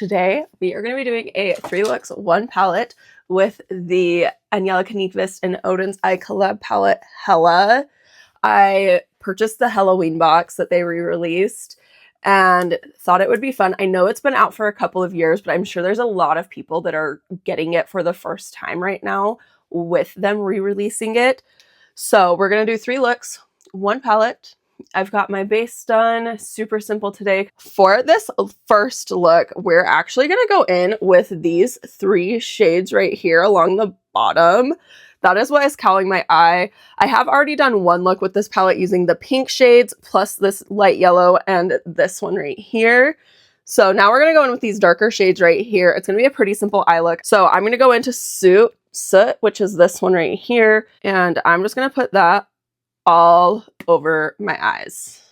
today we are going to be doing a 3 looks 1 palette with the Angelica Nyqvist and Odens eye collab palette Hela. I purchased the Halloween box that they re-released and thought it would be fun. I know it's been out for a couple of years, but I'm sure there's a lot of people that are getting it for the first time right now with them re-releasing it. So we're going to do 3 looks, 1 palette. I've got my base done, super simple today. For this first look, we're actually going to go in with these 3 shades right here along the bottom. That is what is cowling my eye. I have already done 1 look with this palette using the pink shades plus this light yellow and this one right here. So now we're going to go in with these darker shades right here. It's going to be a pretty simple eye look. So I'm going to go into Soot, which is this one right here. And I'm just going to put that all over my eyes.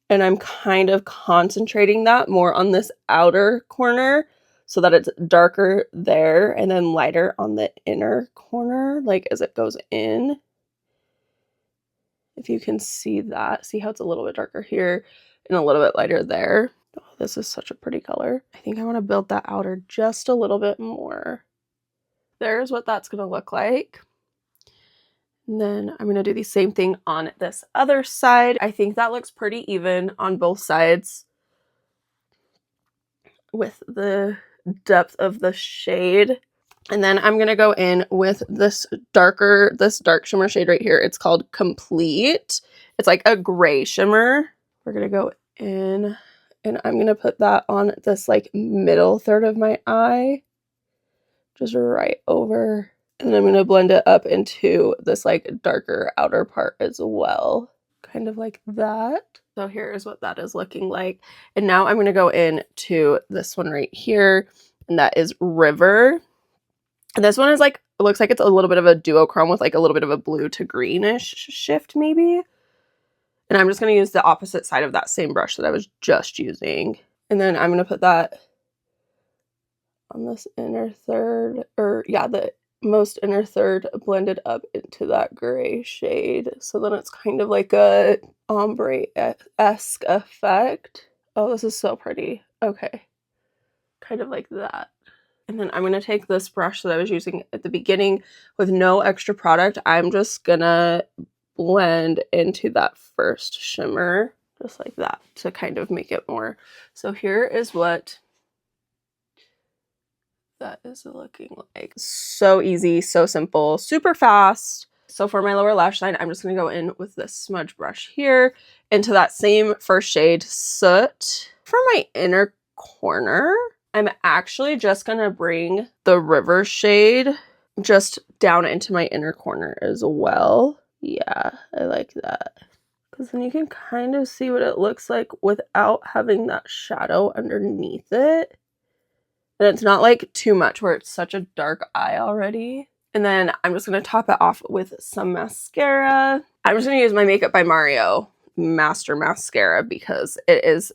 And I'm kind of concentrating that more on this outer corner so that it's darker there and then lighter on the inner corner, like as it goes in. If you can see that, see how it's a little bit darker here and a little bit lighter there. Oh, this is such a pretty color. I think I want to build that outer just a little bit more. There's what that's going to look like. And then I'm going to do the same thing on this other side. I think that looks pretty even on both sides with the depth of the shade. And then I'm going to go in with this dark shimmer shade right here. It's called Complete. It's like a gray shimmer. We're going to go in and I'm going to put that on this like middle third of my eye. Just right over. And I'm going to blend it up into this like darker outer part as well. Kind of like that. So here is what that is looking like. And now I'm going to go into this one right here. And that is River. And this one is like, it looks like it's a little bit of a duochrome with like a little bit of a blue to greenish shift maybe. And I'm just going to use the opposite side of that same brush that I was just using. And then I'm going to put that on this inner third, or yeah, the most inner third blended up into that gray shade. So then it's kind of like a ombre-esque effect. Oh, this is so pretty. Okay. Kind of like that. And then I'm going to take this brush that I was using at the beginning with no extra product. I'm just going to blend into that first shimmer just like that to kind of make it more. So here is what that is looking like. So easy, so simple, super fast. So for my lower lash line, I'm just going to go in with this smudge brush here into that same first shade, Soot. For my inner corner, I'm actually just going to bring the River shade just down into my inner corner as well. Yeah, I like that. Because then you can kind of see what it looks like without having that shadow underneath it. And it's not like too much where it's such a dark eye already. And then I'm just going to top it off with some mascara. I'm just going to use my Makeup by Mario Master Mascara because it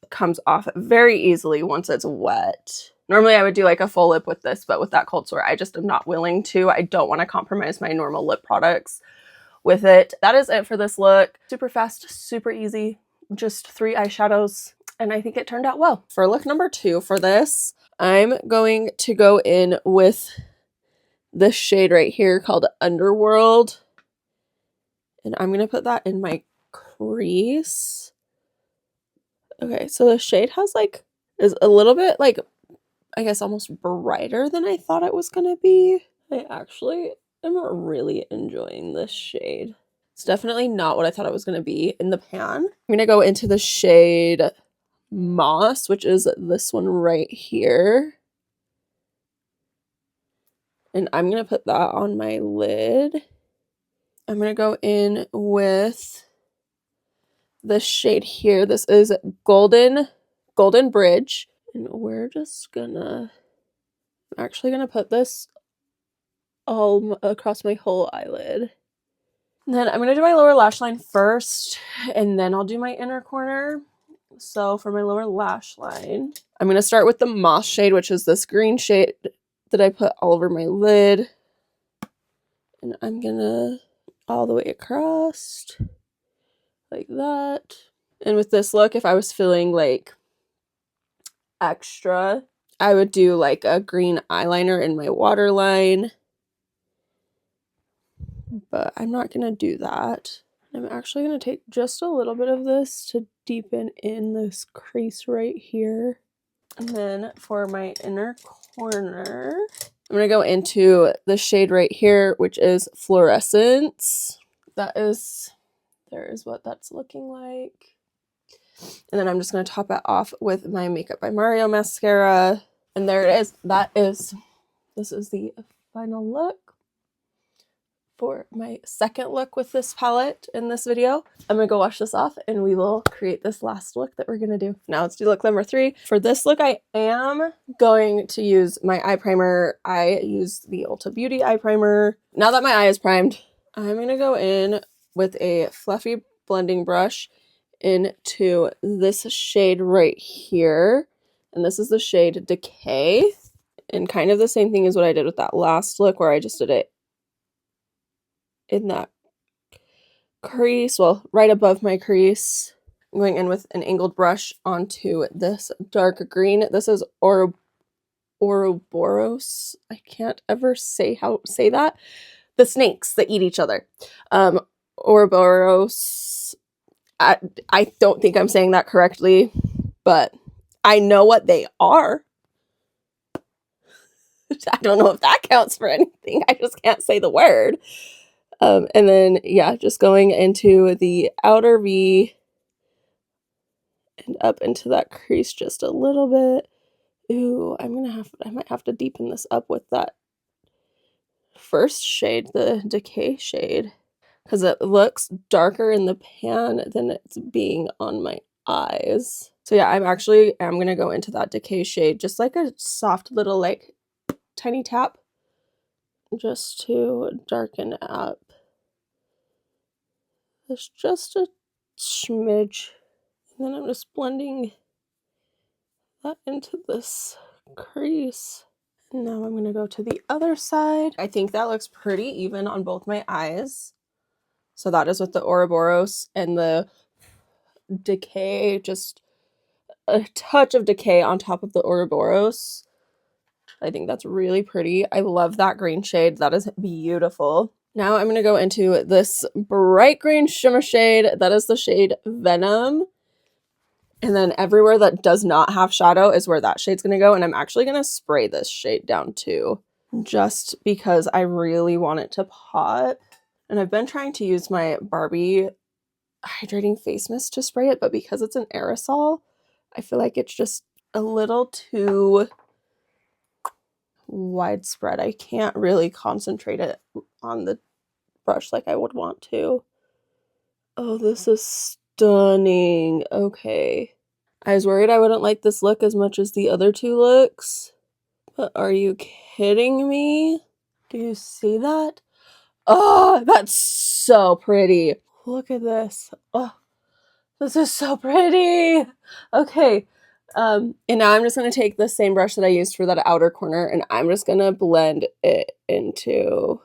comes off very easily once it's wet. Normally I would do like a full lip with this, but with that cold sore, I just am not willing to. I don't want to compromise my normal lip products with it. That is it for this look. Super fast, super easy. Just 3 eyeshadows. And I think it turned out well. For look number 2 for this, I'm going to go in with this shade right here called Underworld. And I'm going to put that in my crease. Okay, so the shade is a little bit like, I guess almost brighter than I thought it was going to be. I actually am really enjoying this shade. It's definitely not what I thought it was going to be in the pan. I'm going to go into the shade Moss, which is this one right here. And I'm going to put that on my lid. I'm going to go in with this shade here. This is Golden Bridge. And we're just I'm actually going to put this all across my whole eyelid. And then I'm going to do my lower lash line first, and then I'll do my inner corner. So for my lower lash line, I'm going to start with the Moss shade, which is this green shade that I put all over my lid. And I'm going to all the way across like that. And with this look, if I was feeling like extra, I would do like a green eyeliner in my waterline. But I'm not going to do that. I'm actually going to take just a little bit of this to deepen in this crease right here. And then for my inner corner, I'm going to go into the shade right here, which is Fluorescence. There is what that's looking like. And then I'm just going to top it off with my Makeup by Mario mascara. And there it is. This is the final look for my second look with this palette in this video. I'm gonna go wash this off and we will create this last look that we're gonna do. Now let's do look number 3. For this look, I am going to use my eye primer. I use the Ulta Beauty eye primer. Now that my eye is primed, I'm gonna go in with a fluffy blending brush into this shade right here. And this is the shade Decay. And kind of the same thing as what I did with that last look where I just did it in that crease, well, right above my crease. I'm going in with an angled brush onto this dark green. This is Ouroboros. I can't ever say that. The snakes that eat each other. Ouroboros. I don't think I'm saying that correctly, but I know what they are. I don't know if that counts for anything. I just can't say the word. And then, yeah, just going into the outer V and up into that crease just a little bit. Ooh, I might have to deepen this up with that first shade, the Decay shade, because it looks darker in the pan than it's being on my eyes. So yeah, I'm going to go into that Decay shade, just like a soft little, like, tiny tap, just to darken up. It's just a smidge. And then I'm just blending that into this crease. And now I'm going to go to the other side. I think that looks pretty even on both my eyes. So that is with the Ouroboros and the Decay, just a touch of Decay on top of the Ouroboros. I think that's really pretty. I love that green shade. That is beautiful. Now I'm going to go into this bright green shimmer shade. That is the shade Venom. And then everywhere that does not have shadow is where that shade's going to go. And I'm actually going to spray this shade down too, just because I really want it to pop. And I've been trying to use my Barbie hydrating face mist to spray it, but because it's an aerosol, I feel like it's just a little too widespread. I can't really concentrate it on the brush like I would want to. Oh, this is stunning. Okay. I was worried I wouldn't like this look as much as the other two looks. But are you kidding me? Do you see that? Oh, that's so pretty. Look at this. Oh, this is so pretty. Okay. And now I'm just going to take the same brush that I used for that outer corner and I'm just going to blend it into,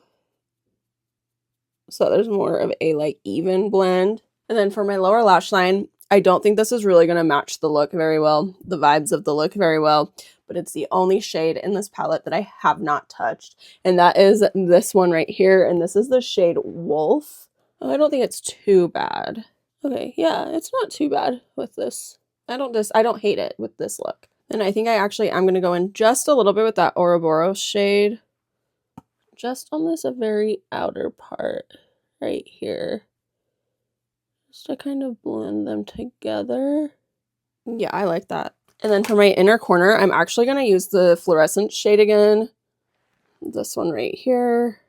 so there's more of a like even blend. And then for my lower lash line, I don't think this is really going to match the look very well, the vibes of the look very well, but it's the only shade in this palette that I have not touched. And that is this one right here. And this is the shade Wolf. Oh, I don't think it's too bad. Okay, yeah, it's not too bad with this. I don't hate it with this look. And I think I'm going to go in just a little bit with that Ouroboros shade. Just on this very outer part right here. Just to kind of blend them together. Yeah, I like that. And then for my inner corner, I'm actually going to use the fluorescent shade again. This one right here.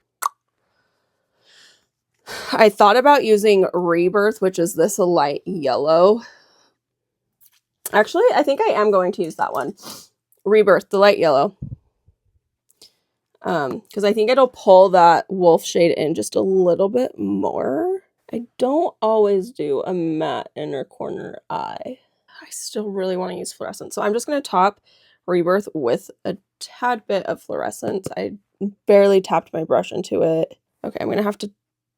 I thought about using Rebirth, which is this light yellow. Actually, I think I am going to use that one. Rebirth, the light yellow. Because I think it'll pull that wolf shade in just a little bit more. I don't always do a matte inner corner eye. I still really want to use fluorescent. So I'm just going to top Rebirth with a tad bit of fluorescent. I barely tapped my brush into it. Okay, I'm going to have to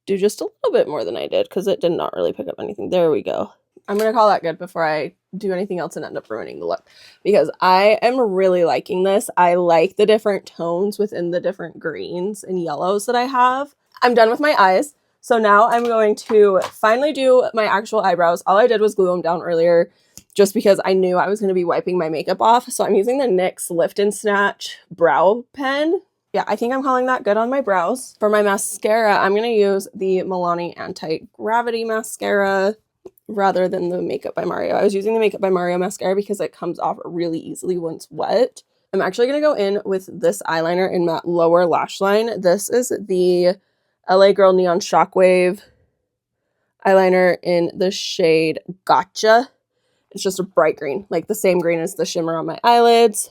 do just a little bit more than I did because it did not really pick up anything. There we go. I'm going to call that good before I do anything else and end up ruining the look, because I am really liking this. I like the different tones within the different greens and yellows that I have. I'm done with my eyes. So now I'm going to finally do my actual eyebrows. All I did was glue them down earlier just because I knew I was going to be wiping my makeup off. So I'm using the NYX Lift and Snatch brow pen. Yeah, I think I'm calling that good on my brows. For my mascara, I'm going to use the Milani Anti-Gravity Mascara rather than the Makeup by Mario. I was using the Makeup by Mario mascara because it comes off really easily once wet. I'm actually going to go in with this eyeliner in my lower lash line. This is the LA Girl Neon Shockwave eyeliner in the shade Gotcha. It's just a bright green, like the same green as the shimmer on my eyelids.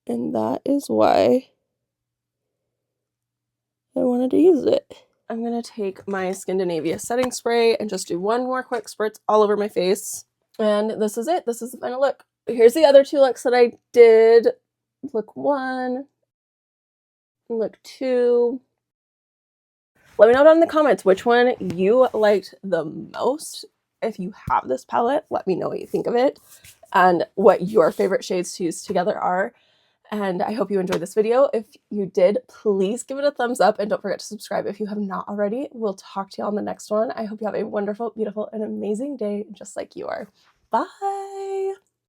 And that is why I wanted to use it. I'm going to take my Scandinavia setting spray and just do one more quick spritz all over my face. And this is it. This is the final look. Here's the other two looks that I did. Look 1, look 2. Let me know down in the comments which one you liked the most. If you have this palette, let me know what you think of it and what your favorite shades to use together are. And I hope you enjoyed this video. If you did, please give it a thumbs up and don't forget to subscribe if you have not already. We'll talk to you on the next one. I hope you have a wonderful, beautiful, and amazing day just like you are. Bye!